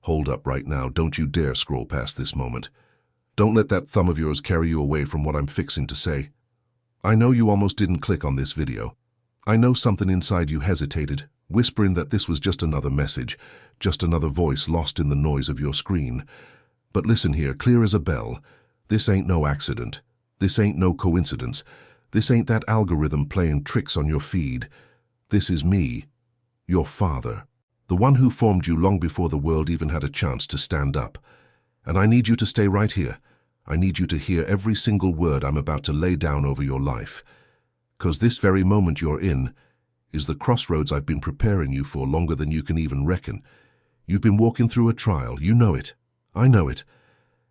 Hold up right now, don't you dare scroll past this moment. Don't let that thumb of yours carry you away from what I'm fixing to say. I know you almost didn't click on this video. I know something inside you hesitated, whispering that this was just another message, just another voice lost in the noise of your screen. But listen here, clear as a bell. This ain't no accident. This ain't no coincidence. This ain't that algorithm playing tricks on your feed. This is me, your father, the one who formed you long before the world even had a chance to stand up. And I need you to stay right here. I need you to hear every single word I'm about to lay down over your life. 'Cause this very moment you're in is the crossroads I've been preparing you for longer than you can even reckon. You've been walking through a trial, you know it. I know it.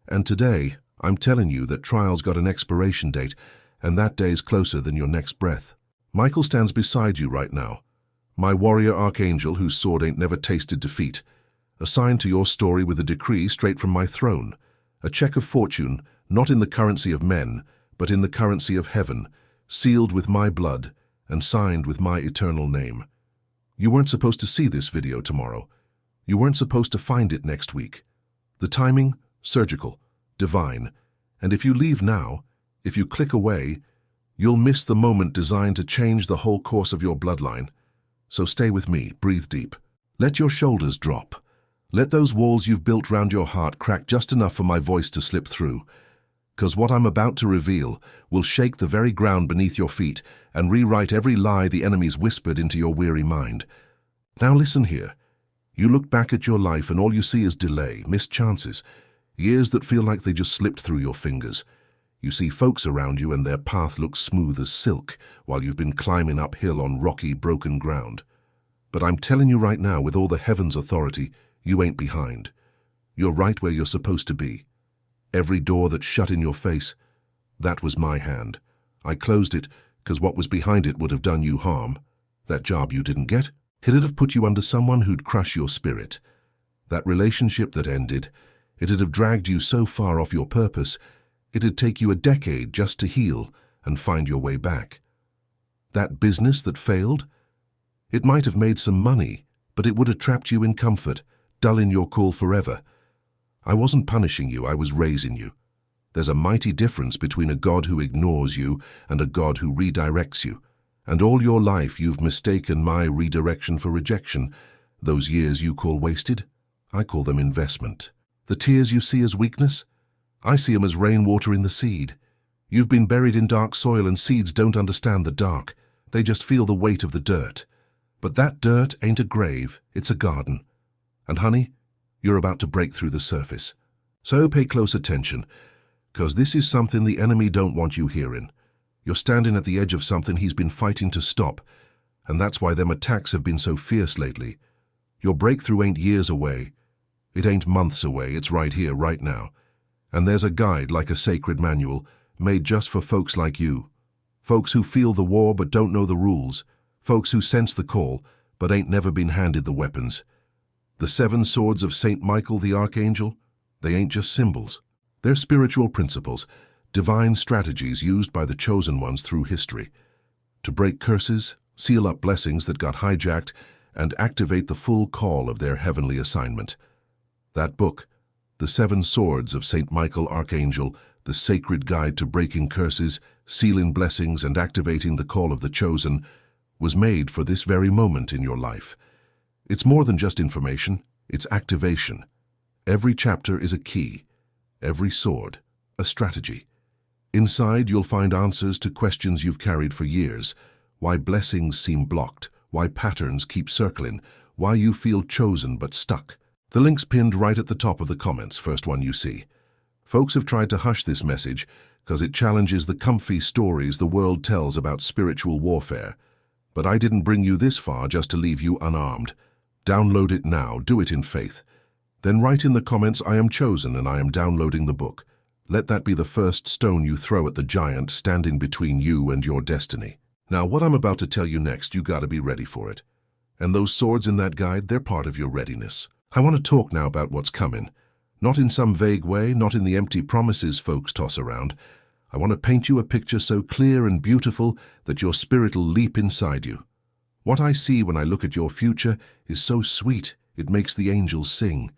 And today, I'm telling you that trial's got an expiration date, and that day's closer than your next breath. Michael stands beside you right now, my warrior archangel whose sword ain't never tasted defeat, assigned to your story with a decree straight from my throne, a check of fortune, not in the currency of men, but in the currency of heaven, sealed with my blood and signed with my eternal name. You weren't supposed to see this video tomorrow. You weren't supposed to find it next week. The timing, surgical, divine, and if you leave now, if you click away, you'll miss the moment designed to change the whole course of your bloodline. So stay with me, breathe deep. Let your shoulders drop. Let those walls you've built round your heart crack just enough for my voice to slip through. 'Cause what I'm about to reveal will shake the very ground beneath your feet and rewrite every lie the enemy's whispered into your weary mind. Now listen here. You look back at your life and all you see is delay, missed chances, years that feel like they just slipped through your fingers. You see folks around you and their path looks smooth as silk while you've been climbing uphill on rocky, broken ground. But I'm telling you right now, with all the heavens' authority, you ain't behind. You're right where you're supposed to be. Every door that's shut in your face, that was my hand. I closed it because what was behind it would have done you harm. That job you didn't get, it'd have put you under someone who'd crush your spirit. That relationship that ended, it'd have dragged you so far off your purpose, it'd take you a decade just to heal and find your way back. That business that failed, it might have made some money, but it would have trapped you in comfort, dulling your cool forever. I wasn't punishing you, I was raising you. There's a mighty difference between a God who ignores you and a God who redirects you. And all your life you've mistaken my redirection for rejection. Those years you call wasted, I call them investment. The tears you see as weakness, I see them as rainwater in the seed. You've been buried in dark soil and seeds don't understand the dark. They just feel the weight of the dirt. But that dirt ain't a grave, it's a garden. And honey, you're about to break through the surface. So pay close attention, 'cause this is something the enemy don't want you hearing. You're standing at the edge of something he's been fighting to stop, and that's why them attacks have been so fierce lately. Your breakthrough ain't years away. It ain't months away, it's right here, right now. And there's a guide like a sacred manual, made just for folks like you. Folks who feel the war but don't know the rules. Folks who sense the call but ain't never been handed the weapons. The 7 swords of St. Michael the Archangel, they ain't just symbols. They're spiritual principles, divine strategies used by the chosen ones through history. To break curses, seal up blessings that got hijacked, and activate the full call of their heavenly assignment. That book, The 7 Swords of St. Michael Archangel, the sacred guide to breaking curses, sealing blessings, and activating the call of the chosen, was made for this very moment in your life. It's more than just information, it's activation. Every chapter is a key, every sword, a strategy. Inside, you'll find answers to questions you've carried for years. Why blessings seem blocked, why patterns keep circling, why you feel chosen but stuck. The link's pinned right at the top of the comments, first one you see. Folks have tried to hush this message because it challenges the comfy stories the world tells about spiritual warfare. But I didn't bring you this far just to leave you unarmed. Download it now, do it in faith. Then write in the comments, I am chosen and I am downloading the book. Let that be the first stone you throw at the giant standing between you and your destiny. Now, what I'm about to tell you next, you gotta be ready for it. And those swords in that guide, they're part of your readiness. I want to talk now about what's coming. Not in some vague way, not in the empty promises folks toss around. I want to paint you a picture so clear and beautiful that your spirit will leap inside you. What I see when I look at your future is so sweet, it makes the angels sing.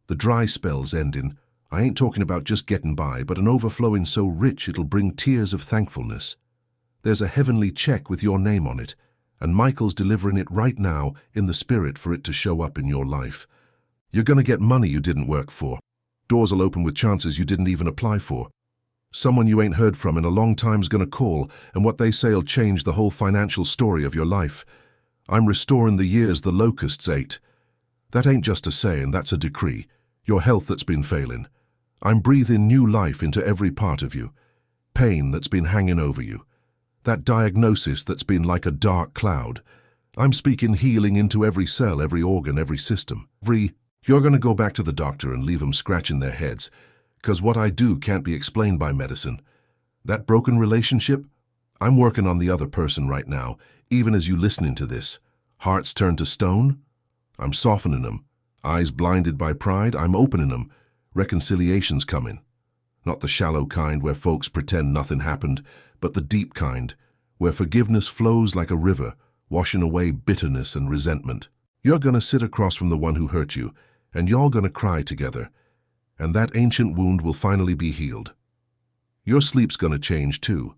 The dry spells ending. I ain't talking about just getting by, but an overflowing so rich it'll bring tears of thankfulness. There's a heavenly check with your name on it, and Michael's delivering it right now in the spirit for it to show up in your life. You're gonna get money you didn't work for. Doors will open with chances you didn't even apply for. Someone you ain't heard from in a long time's gonna call, and what they say'll change the whole financial story of your life. I'm restoring the years the locusts ate. That ain't just a saying, that's a decree. Your health that's been failing. I'm breathing new life into every part of you. Pain that's been hanging over you. That diagnosis that's been like a dark cloud. I'm speaking healing into every cell, every organ, every system. You're gonna go back to the doctor and leave them scratching their heads, 'cause what I do can't be explained by medicine. That broken relationship? I'm working on the other person right now, even as you listening to this. Hearts turned to stone? I'm softening them. Eyes blinded by pride? I'm opening them. Reconciliation's coming. Not the shallow kind where folks pretend nothing happened, but the deep kind, where forgiveness flows like a river, washing away bitterness and resentment. You're gonna sit across from the one who hurt you, and y'all gonna cry together, and that ancient wound will finally be healed. Your sleep's gonna change too.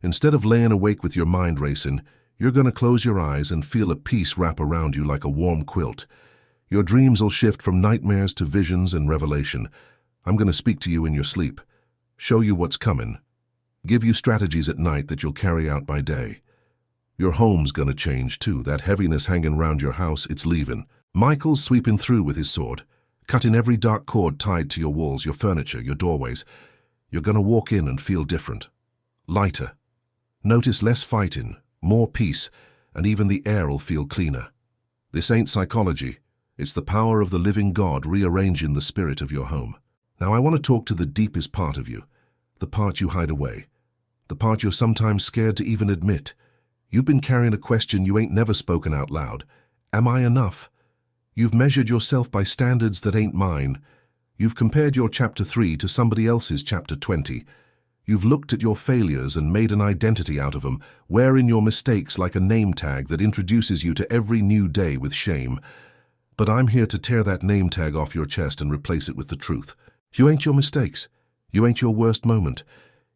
Instead of laying awake with your mind racing, you're gonna close your eyes and feel a peace wrap around you like a warm quilt. Your dreams'll shift from nightmares to visions and revelation. I'm gonna speak to you in your sleep, show you what's coming, give you strategies at night that you'll carry out by day. Your home's gonna change too. That heaviness hanging round your house, it's leaving. Michael's sweeping through with his sword, cutting every dark cord tied to your walls, your furniture, your doorways. You're gonna walk in and feel different. Lighter. Notice less fighting, more peace, and even the air'll feel cleaner. This ain't psychology. It's the power of the living God rearranging the spirit of your home. Now I want to talk to the deepest part of you, the part you hide away, the part you're sometimes scared to even admit. You've been carrying a question you ain't never spoken out loud. Am I enough? You've measured yourself by standards that ain't mine. You've compared your chapter 3 to somebody else's chapter 20. You've looked at your failures and made an identity out of them, wearing your mistakes like a name tag that introduces you to every new day with shame. But I'm here to tear that name tag off your chest and replace it with the truth. You ain't your mistakes. You ain't your worst moment.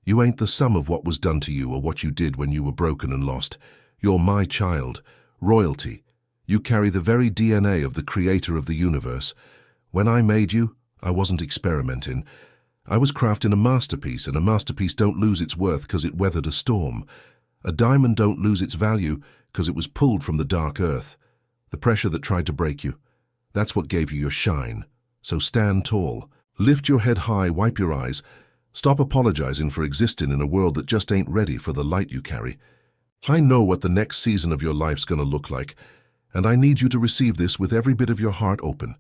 You ain't the sum of what was done to you or what you did when you were broken and lost. You're my child, royalty. You carry the very DNA of the creator of the universe. When I made you, I wasn't experimenting. I was crafting a masterpiece, and a masterpiece don't lose its worth because it weathered a storm. A diamond don't lose its value because it was pulled from the dark earth. The pressure that tried to break you, that's what gave you your shine. So stand tall. Lift your head high, wipe your eyes. Stop apologizing for existing in a world that just ain't ready for the light you carry. I know what the next season of your life's gonna look like, and I need you to receive this with every bit of your heart open.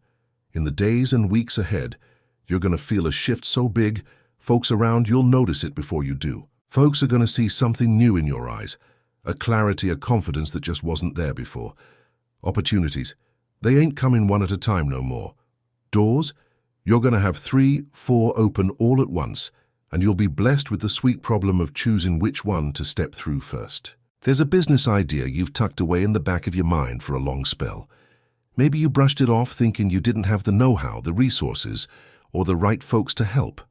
In the days and weeks ahead, you're gonna feel a shift so big, folks around you'll notice it before you do. Folks are gonna see something new in your eyes, a clarity, a confidence that just wasn't there before. Opportunities, they ain't coming one at a time no more. Doors, you're gonna have 3, 4 open all at once, and you'll be blessed with the sweet problem of choosing which one to step through first. There's a business idea you've tucked away in the back of your mind for a long spell. Maybe you brushed it off thinking you didn't have the know-how, the resources, or the right folks to help.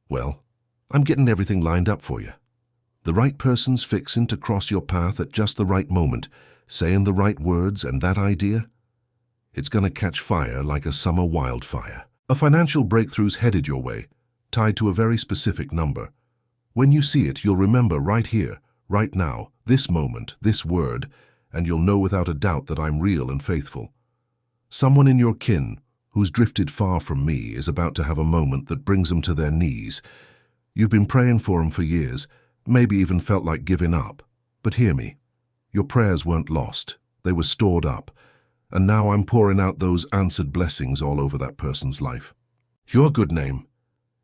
Well, I'm getting everything lined up for you. The right person's fixing to cross your path at just the right moment, saying the right words, and that idea? It's gonna catch fire like a summer wildfire. A financial breakthrough's headed your way, tied to a very specific number. When you see it, you'll remember right here, right now, this moment, this word, and you'll know without a doubt that I'm real and faithful. Someone in your kin, who's drifted far from me, is about to have a moment that brings them to their knees. You've been praying for them for years, maybe even felt like giving up. But hear me, your prayers weren't lost, they were stored up, and now I'm pouring out those answered blessings all over that person's life. Your good name,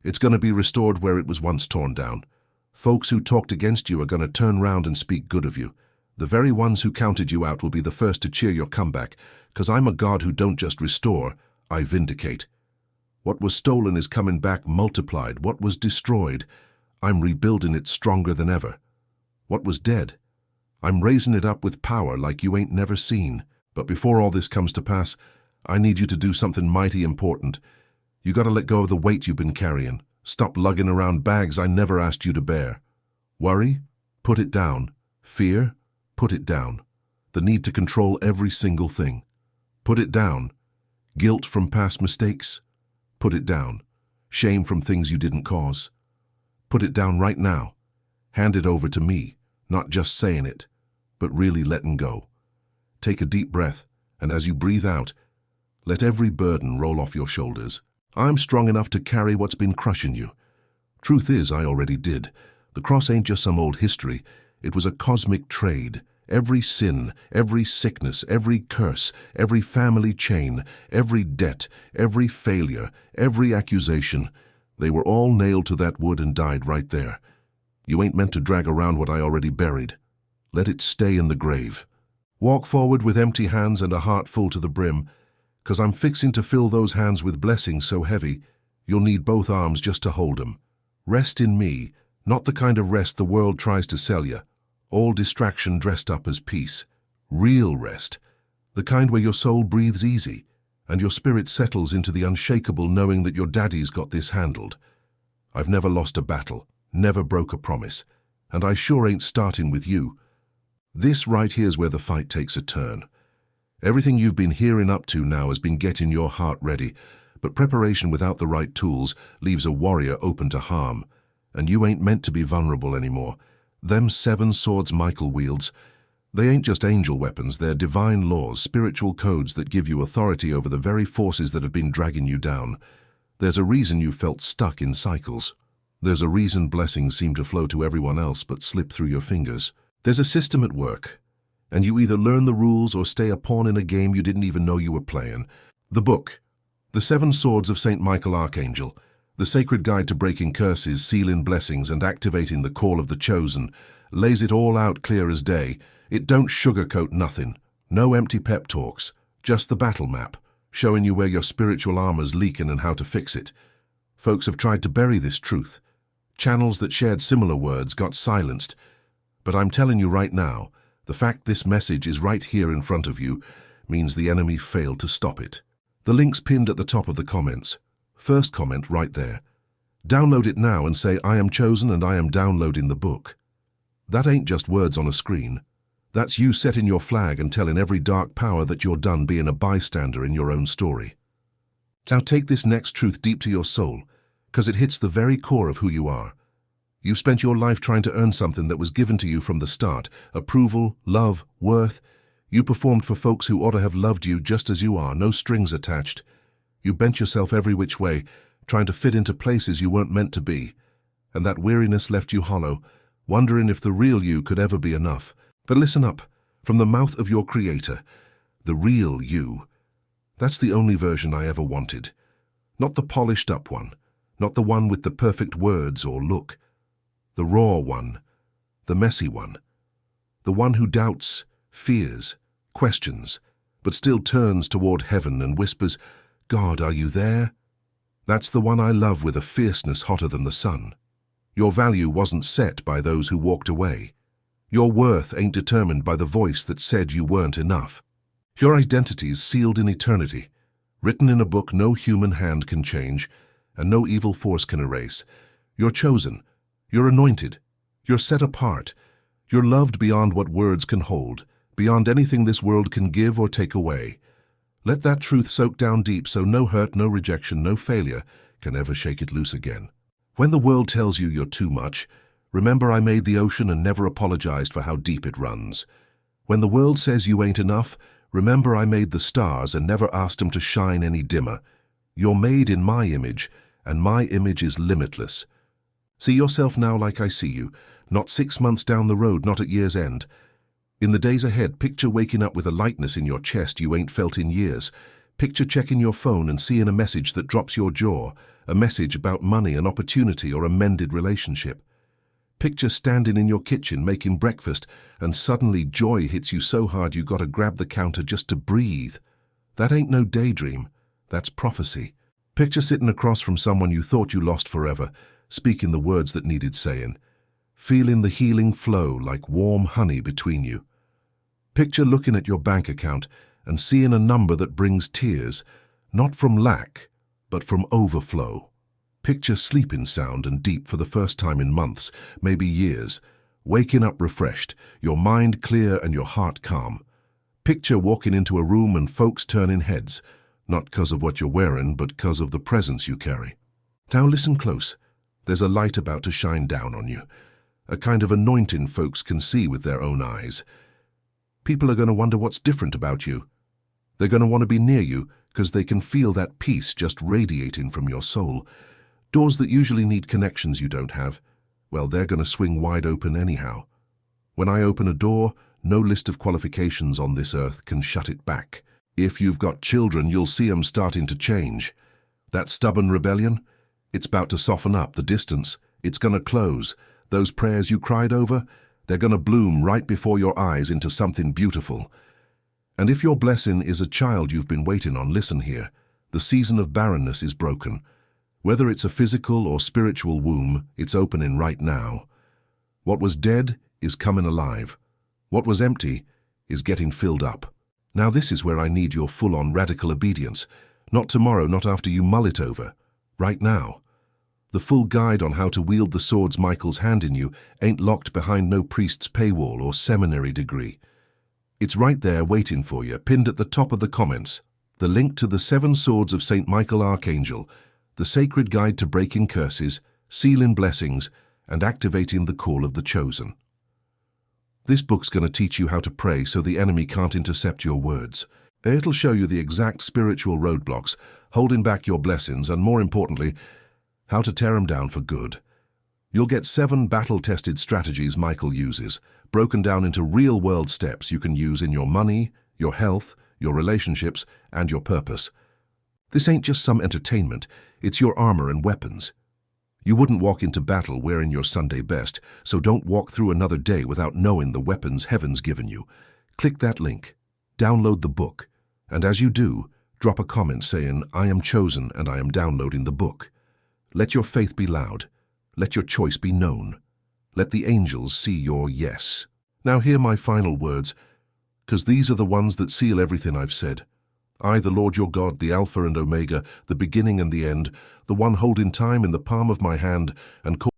it's going to be restored where it was once torn down. Folks who talked against you are going to turn round and speak good of you. The very ones who counted you out will be the first to cheer your comeback, because I'm a God who don't just restore, I vindicate. What was stolen is coming back multiplied. What was destroyed, I'm rebuilding it stronger than ever. What was dead, I'm raising it up with power like you ain't never seen. But before all this comes to pass, I need you to do something mighty important. You gotta let go of the weight you've been carrying. Stop lugging around bags I never asked you to bear. Worry? Put it down. Fear? Put it down. The need to control every single thing. Put it down. Guilt from past mistakes? Put it down. Shame from things you didn't cause? Put it down right now. Hand it over to me, not just saying it, but really letting go. Take a deep breath, and as you breathe out, let every burden roll off your shoulders. I'm strong enough to carry what's been crushing you. Truth is, I already did. The cross ain't just some old history. It was a cosmic trade. Every sin, every sickness, every curse, every family chain, every debt, every failure, every accusation, they were all nailed to that wood and died right there. You ain't meant to drag around what I already buried. Let it stay in the grave. Walk forward with empty hands and a heart full to the brim, 'cause I'm fixing to fill those hands with blessings so heavy, you'll need both arms just to hold 'em. Rest in me, not the kind of rest the world tries to sell you. All distraction dressed up as peace. Real rest. The kind where your soul breathes easy, and your spirit settles into the unshakable knowing that your daddy's got this handled. I've never lost a battle, never broke a promise, and I sure ain't starting with you. This right here's where the fight takes a turn. Everything you've been hearing up to now has been getting your heart ready, but preparation without the right tools leaves a warrior open to harm, and you ain't meant to be vulnerable anymore. Them 7 swords Michael wields, they ain't just angel weapons, they're divine laws, spiritual codes that give you authority over the very forces that have been dragging you down. There's a reason you felt stuck in cycles. There's a reason blessings seem to flow to everyone else but slip through your fingers. There's a system at work, and you either learn the rules or stay a pawn in a game you didn't even know you were playing. The book, The 7 Swords of St. Michael Archangel, the sacred guide to breaking curses, sealing blessings, and activating the call of the chosen, lays it all out clear as day. It don't sugarcoat nothing. No empty pep talks, just the battle map, showing you where your spiritual armor's leaking and how to fix it. Folks have tried to bury this truth. Channels that shared similar words got silenced. But I'm telling you right now, the fact this message is right here in front of you means the enemy failed to stop it. The link's pinned at the top of the comments. First comment right there. Download it now and say, I am chosen and I am downloading the book. That ain't just words on a screen. That's you setting your flag and telling every dark power that you're done being a bystander in your own story. Now take this next truth deep to your soul, 'cause it hits the very core of who you are. You've spent your life trying to earn something that was given to you from the start. Approval, love, worth. You performed for folks who ought to have loved you just as you are, no strings attached. You bent yourself every which way, trying to fit into places you weren't meant to be. And that weariness left you hollow, wondering if the real you could ever be enough. But listen up, from the mouth of your Creator, the real you. That's the only version I ever wanted. Not the polished up one, not the one with the perfect words or look. The raw one, the messy one. The one who doubts, fears, questions, but still turns toward heaven and whispers, God, are you there? That's the one I love with a fierceness hotter than the sun. Your value wasn't set by those who walked away. Your worth ain't determined by the voice that said you weren't enough. Your identity is sealed in eternity, written in a book no human hand can change and no evil force can erase. You're chosen, you're anointed, you're set apart, you're loved beyond what words can hold, beyond anything this world can give or take away. Let that truth soak down deep so no hurt, no rejection, no failure can ever shake it loose again. When the world tells you you're too much, remember I made the ocean and never apologized for how deep it runs. When the world says you ain't enough, remember I made the stars and never asked them to shine any dimmer. You're made in my image, and my image is limitless. See yourself now like I see you, not 6 months down the road, not at year's end. In the days ahead, picture waking up with a lightness in your chest you ain't felt in years. Picture checking your phone and seeing a message that drops your jaw, a message about money, an opportunity, or a mended relationship. Picture standing in your kitchen making breakfast and suddenly joy hits you so hard you gotta grab the counter just to breathe. That ain't no daydream, that's prophecy. Picture sitting across from someone you thought you lost forever, speaking the words that needed saying, feeling the healing flow like warm honey between you. Picture looking at your bank account and seeing a number that brings tears, not from lack, but from overflow. Picture sleeping sound and deep for the first time in months, maybe years. Waking up refreshed, your mind clear and your heart calm. Picture walking into a room and folks turning heads, not because of what you're wearing, but because of the presence you carry. Now listen close. There's a light about to shine down on you, a kind of anointing folks can see with their own eyes. People are going to wonder what's different about you. They're going to want to be near you because they can feel that peace just radiating from your soul. Doors that usually need connections you don't have, well, they're going to swing wide open anyhow. When I open a door, no list of qualifications on this earth can shut it back. If you've got children, you'll see 'em starting to change. That stubborn rebellion, it's about to soften up. The distance, it's going to close. Those prayers you cried over, they're going to bloom right before your eyes into something beautiful. And if your blessing is a child you've been waiting on, listen here. The season of barrenness is broken. Whether it's a physical or spiritual womb, it's opening right now. What was dead is coming alive. What was empty is getting filled up. Now this is where I need your full-on radical obedience. Not tomorrow, not after you mull it over. Right now. The full guide on how to wield the swords Michael's handing you ain't locked behind no priest's paywall or seminary degree. It's right there waiting for you, pinned at the top of the comments. The link to the 7 Swords of St. Michael Archangel, the sacred guide to breaking curses, sealing blessings, and activating the call of the chosen. This book's going to teach you how to pray so the enemy can't intercept your words. It'll show you the exact spiritual roadblocks, holding back your blessings, and more importantly, how to tear them down for good. You'll get 7 battle-tested strategies Michael uses, broken down into real-world steps you can use in your money, your health, your relationships, and your purpose. This ain't just some entertainment, it's your armor and weapons. You wouldn't walk into battle wearing your Sunday best, so don't walk through another day without knowing the weapons heaven's given you. Click that link, download the book, and as you do, drop a comment saying, "I am chosen and I am downloading the book." Let your faith be loud. Let your choice be known. Let the angels see your yes. Now hear my final words, because these are the ones that seal everything I've said. I, the Lord your God, the Alpha and Omega, the beginning and the end, the one holding time in the palm of my hand and